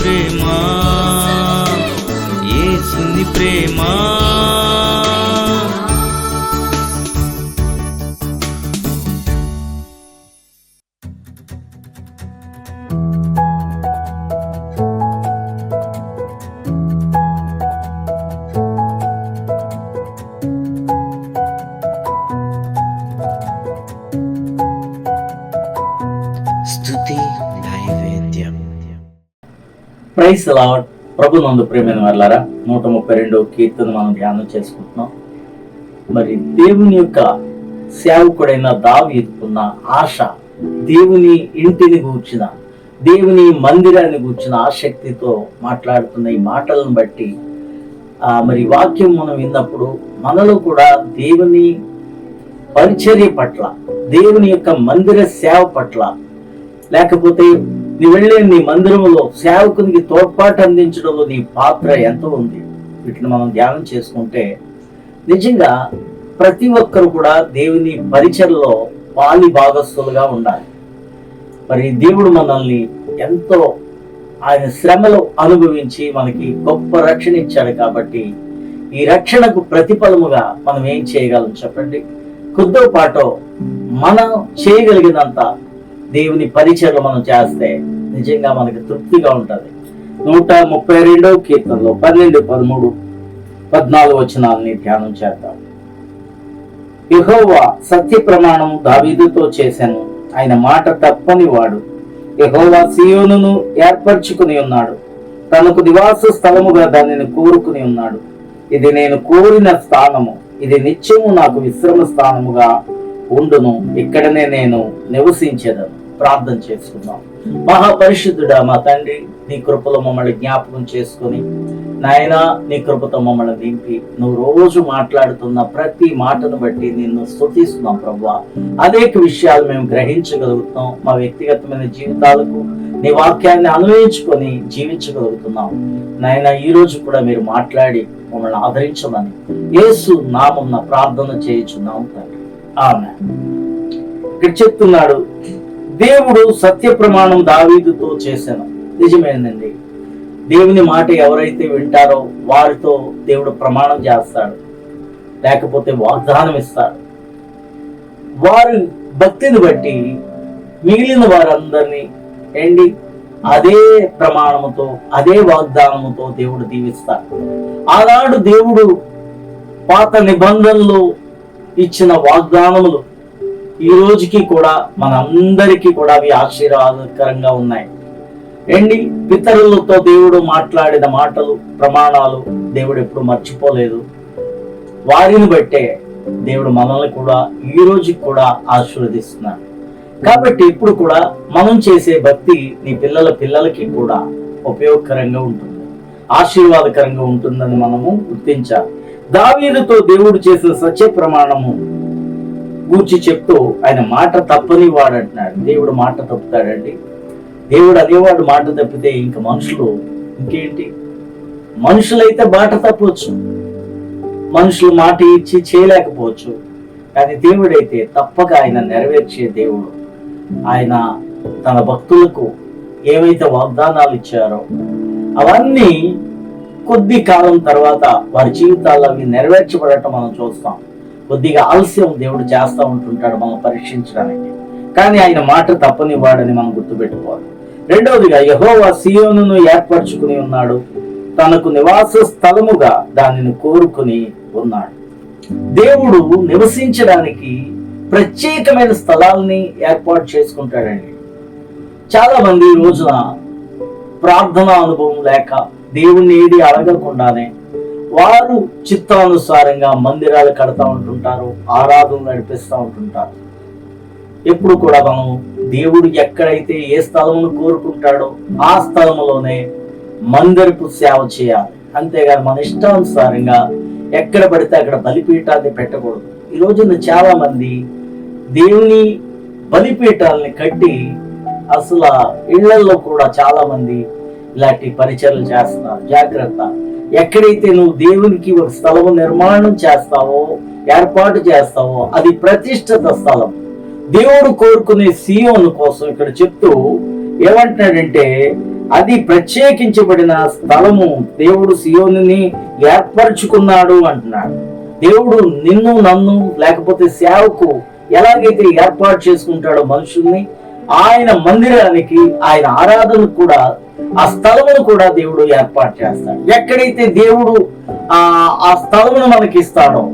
ప్రేమ, యేసుని ప్రేమ. స్తుతి నైవేద్యం. Praise the Lord. ప్రభునందు ప్రియమైన వారలారా, 132 కీర్తన మనం ధ్యానం చేసుకుంటున్నాం. మరి దేవుని యొక్క సేవకుడైన దావీదుకున్న ఆశ, దేవుని ఇంటిని గూర్చిన, దేవుని మందిరాన్ని గూర్చిన ఆసక్తితో మాట్లాడుతున్న ఈ మాటలను బట్టి మరి వాక్యం మనం విన్నప్పుడు మనలో కూడా దేవుని పరిచర్య పట్ల, దేవుని యొక్క మందిర సేవ పట్ల, లేకపోతే నీ వెళ్ళే నీ మందిరంలో సేవకునికి తోడ్పాటు అందించడంలో నీ పాత్ర ఎంత ఉంది, వీటిని మనం ధ్యానం చేసుకుంటే నిజంగా ప్రతి ఒక్కరు కూడా దేవుని పరిచర్యలో పాలి భాగస్థులుగా ఉండాలి. మరి దేవుడు మనల్ని ఎంతో ఆయన శ్రమలు అనుభవించి మనకి గొప్ప రక్షణ ఇచ్చాడు. కాబట్టి ఈ రక్షణకు ప్రతిఫలముగా మనం ఏం చేయగలం చెప్పండి? కొద్దో పాటో మనం చేయగలిగినంత దేవుని పరిచర్యలు మనం చేస్తే నిజంగా మనకి తృప్తిగా ఉంటుంది. 132 కీర్తనలో 12, 13, 14 వచనాలని ధ్యానం చేద్దాం. యెహోవా సత్య ప్రమాణం దావీదుతో చేశాను, ఆయన మాట తప్పని వాడు. యెహోవా సీయోనును ఏర్పరచుకుని ఉన్నాడు, తనకు నివాస స్థలముగా దానిని కోరుకుని ఉన్నాడు. ఇది నేను కోరిన స్థానము, ఇది నిత్యము నాకు విశ్రమ స్థానముగా ఉండును, ఇక్కడనే నేను నివసించేదను. ప్రార్థన చేసుకుందాం. మహాపరిశుద్ధుడా మా తండ్రి, నీ కృపలో మమ్మల్ని జ్ఞాపకం చేసుకుని నాయనా, నీ కృపతో మమ్మల్ని నింపి నువ్వు రోజు మాట్లాడుతున్న ప్రతి మాటను బట్టి నిన్ను స్తుతిస్తున్నాం ప్రభువా. అనేక విషయాలు మేము గ్రహించగలుగుతాం, మా వ్యక్తిగతమైన జీవితాలకు నీ వాక్యాన్ని అన్వయించుకొని జీవించగలుగుతున్నాం. నాయనా, ఈ రోజు కూడా మీరు మాట్లాడి మమ్మల్ని ఆదరించమని యేసు నామమున ప్రార్థన చేయుచున్నాం తండ్రి, ఆమేన్. ఇక్కడ చెప్తున్నాడు, దేవుడు సత్య ప్రమాణం దావీదుతో చేశాను. నిజమేనండి, దేవుని మాట ఎవరైతే వింటారో వారితో దేవుడు ప్రమాణం చేస్తాడు, లేకపోతే వాగ్దానం ఇస్తాడు. వారి భక్తిని బట్టి మిగిలిన వారందరినీ అదే ప్రమాణముతో, అదే వాగ్దానముతో దేవుడు దీవిస్తాడు. ఆనాడు దేవుడు పాత నిబంధనలు ఇచ్చిన వాగ్దానములు ఈ రోజుకి కూడా మనందరికీ కూడా అవి ఆశీర్వాదకరంగా ఉన్నాయి. పితరులతో దేవుడు మాట్లాడిన మాటలు, ప్రమాణాలు దేవుడు ఎప్పుడు మర్చిపోలేదు. వారిని బట్టే దేవుడు మనల్ని కూడా ఈ రోజుకి కూడా ఆశీర్వదిస్తున్నాడు. కాబట్టి ఇప్పుడు కూడా మనం చేసే భక్తి నీ పిల్లల పిల్లలకి కూడా ఉపయోగకరంగా ఉంటుంది, ఆశీర్వాదకరంగా ఉంటుందని మనము గుర్తించాలి. దావీదుతో దేవుడు చేసిన సత్య ప్రమాణము గూర్చి చెప్తూ ఆయన మాట తప్పని వాడు అంటున్నాడు. దేవుడు మాట తప్పుతాడండి? దేవుడు అనేవాడు మాట తప్పితే ఇంక మనుషులు ఇంకేంటి? మనుషులైతే మాట తప్పవచ్చు, మనుషులు మాట ఇచ్చి చేయలేకపోవచ్చు, కానీ దేవుడైతే తప్పక ఆయన నెరవేర్చే దేవుడు. ఆయన తన భక్తులకు ఏవైతే వాగ్దానాలు ఇచ్చారో అవన్నీ కొద్ది కాలం తర్వాత వారి జీవితాల్లో అవి నెరవేర్చబడటం మనం చూస్తాం. కొద్దిగా ఆలస్యం దేవుడు చేస్తూ ఉంటుంటాడు మనం పరీక్షించడానికి, కానీ ఆయన మాట తప్పని వాడని మనం గుర్తుపెట్టుకోవాలి. రెండవదిగా, యెహోవా సీయోనును ఏర్పరచుకుని ఉన్నాడు, తనకు నివాస స్థలముగా దానిని కోరుకుని ఉన్నాడు. దేవుడు నివసించడానికి ప్రత్యేకమైన స్థలాల్ని ఏర్పాటు చేసుకుంటాడండి. చాలా మంది ఈ రోజున ప్రార్థనా అనుభవం లేక దేవుణ్ణి ఏది అడగకుండానే వారు చిత్తానుసారంగా మందిరాలు కడతా ఉంటుంటారు, ఆరాధన నడిపిస్తూ ఉంటుంటారు. ఎప్పుడు కూడా మనం దేవుడు ఎక్కడైతే ఏ స్థలమును కోరుకుంటాడో ఆ స్థలములోనే మందిరపు సేవ చేయాలి, అంతేగాని మన ఇష్టానుసారంగా ఎక్కడ పడితే అక్కడ బలిపీఠాన్ని పెట్టకూడదు. ఈ రోజున చాలా మంది దేవుని బలిపీఠాలని కట్టి అసలు ఇళ్లలో కూడా చాలా మంది ఇలాంటి పరిచర్యలు చేస్తున్నారు. జాగ్రత్త, ఎక్కడైతే నువ్వు దేవునికి ఒక స్థలము నిర్మాణం చేస్తావో, ఏర్పాటు చేస్తావో అది ప్రతిష్ఠిత స్థలం. దేవుడు కోరుకునే సీయోను కోసం ఇక్కడ చెప్తూ ఏమంటున్నాడంటే, అది ప్రత్యేకించబడిన స్థలము, దేవుడు సియోనుని ఏర్పరచుకున్నాడు అంటున్నాడు. దేవుడు నిన్ను నన్ను లేకపోతే సేవకు ఎలాగైతే ఏర్పాటు చేసుకుంటాడో మనుషుల్ని, ఆయన మందిరానికి, ఆయన ఆరాధనకు కూడా ఆ స్థలమును కూడా దేవుడు ఏర్పాటు చేస్తాడు. ఎక్కడైతే దేవుడు ఆ స్థలమును మనకి ఇస్తాడో,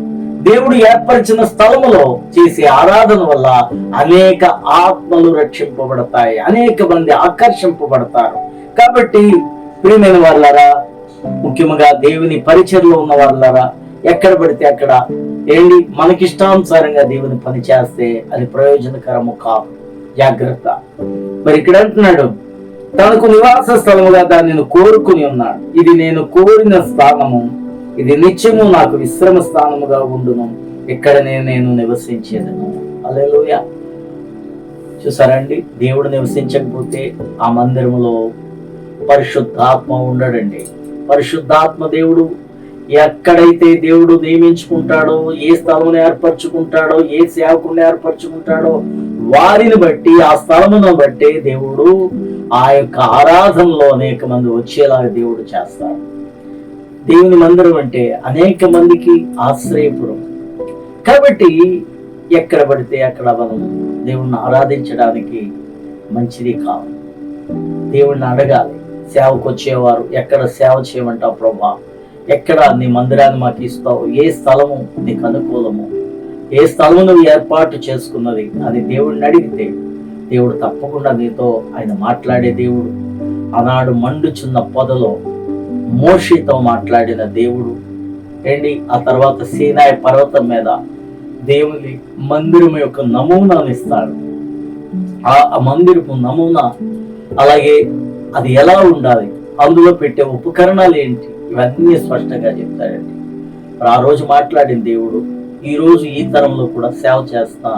దేవుడు ఏర్పరిచిన స్థలములో చేసే ఆరాధన వల్ల అనేక ఆత్మలు రక్షింపబడతాయి, అనేక మంది ఆకర్షింపబడతారు. కాబట్టి ప్రియమైన వాళ్ళారా, ముఖ్యంగా దేవుని పరిచర్లో ఉన్న వాళ్ళారా, ఎక్కడ పడితే అక్కడ ఏంటి మనకిష్టానుసారంగా దేవుని పని చేస్తే అది ప్రయోజనకరము కాదు. జాగ్రత్త. మరి ఇక్కడ అంటున్నాడు, తనకు నివాస స్థలముగా దానిని కోరుకుని ఉన్నాడు. ఇది నేను కోరిన స్థానము, ఇది నిత్యము నాకు విశ్రమ స్థానముగా ఉండును, ఇక్కడనే నేను నివసించేదను. హల్లెలూయా. చూసారండి, దేవుడు నివసించకపోతే ఆ మందిరములో పరిశుద్ధాత్మ ఉండడండి. పరిశుద్ధాత్మ దేవుడు ఎక్కడైతే దేవుడు నియమించుకుంటాడో, ఏ స్థలమును ఏర్పరచుకుంటాడో, ఏ సేవకుని ఏర్పరచుకుంటాడో వారిని బట్టి, ఆ స్థలమును బట్టి దేవుడు ఆ యొక్క ఆరాధనలో అనేక మంది వచ్చేలాగా దేవుడు చేస్తాడు. దేవుని మందిరం అంటే అనేక మందికి ఆశ్రయపురం. కాబట్టి ఎక్కడ పడితే అక్కడ మనం దేవుణ్ణి ఆరాధించడానికి మంచిది కాదు. దేవుణ్ణి అడగాలి. సేవకు వచ్చేవారు, ఎక్కడ సేవ చేయమంటావు ప్రభా, ఎక్కడ నీ మందిరాన్ని మాకు ఇస్తావు, ఏ స్థలము నీకు అనుకూలము, ఏ స్థలము నువ్వు ఏర్పాటు చేసుకున్నది అది దేవుడిని అడిగితే దేవుడు తప్పకుండా నీతో ఆయన మాట్లాడే దేవుడు. ఆనాడు మండుచున్న పొదలో మోషేతో మాట్లాడిన దేవుడు ఏంటి, ఆ తర్వాత సీనాయి పర్వతం మీద దేవుని మందిరం యొక్క నమూనాను ఇస్తాడు. ఆ మందిరపు నమూనా, అలాగే అది ఎలా ఉండాలి, అందులో పెట్టే ఉపకరణాలు ఏంటి, ఇవన్నీ స్పష్టంగా చెప్తాడండి. ఆ రోజు మాట్లాడిన దేవుడు ఈ రోజు ఈ తరంలో కూడా సేవ చేస్తా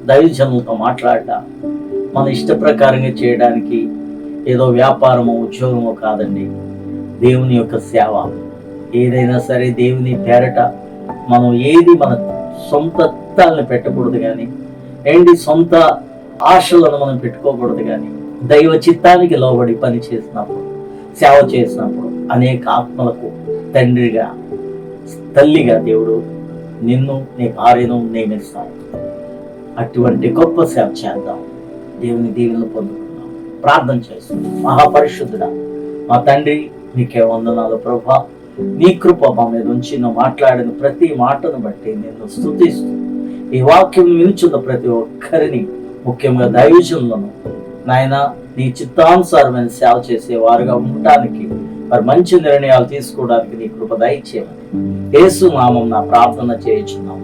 దైవజనులతో మాట్లాడటా మన ఇష్ట ప్రకారంగా చేయడానికి ఏదో వ్యాపారమో ఉద్యోగమో కాదండి. దేవుని యొక్క సేవ ఏదైనా సరే దేవుని పేరట మనం ఏది మన సొంత చిత్తాలను పెట్టకూడదు, కానీ ఏంటి సొంత ఆశలను మనం పెట్టుకోకూడదు. కానీ దైవ చిత్తానికి లోబడి పని చేసినప్పుడు, సేవ చేసినప్పుడు అనేక ఆత్మలకు తండ్రిగా, తల్లిగా దేవుడు నిన్ను, నీ భార్యను నియమిస్తాడు. అటువంటి గొప్ప సేవ చేద్దాం, దేవుని దీవెనలు పొందుకుందాం. ప్రార్థన చేస్తున్నాం. మహాపరిశుద్ధుడా మా తండ్రి, నీకే వందనాలు ప్రభా. నీ కృప మా మీద ఉంచి నువ్వు మాట్లాడిన ప్రతి మాటను బట్టి నిన్ను స్తుతిస్తూ, ఈ వాక్యం వినుచున్న ప్రతి ఒక్కరిని, ముఖ్యంగా దైవజనులను నాయన నీ చిత్తానుసారమైన సేవ చేసే వారుగా ఉండటానికి, మరి మంచి నిర్ణయాలు తీసుకోవడానికి నీ కృప దయచేయమని యేసు నామమున ప్రార్థన చేయుచున్నాం.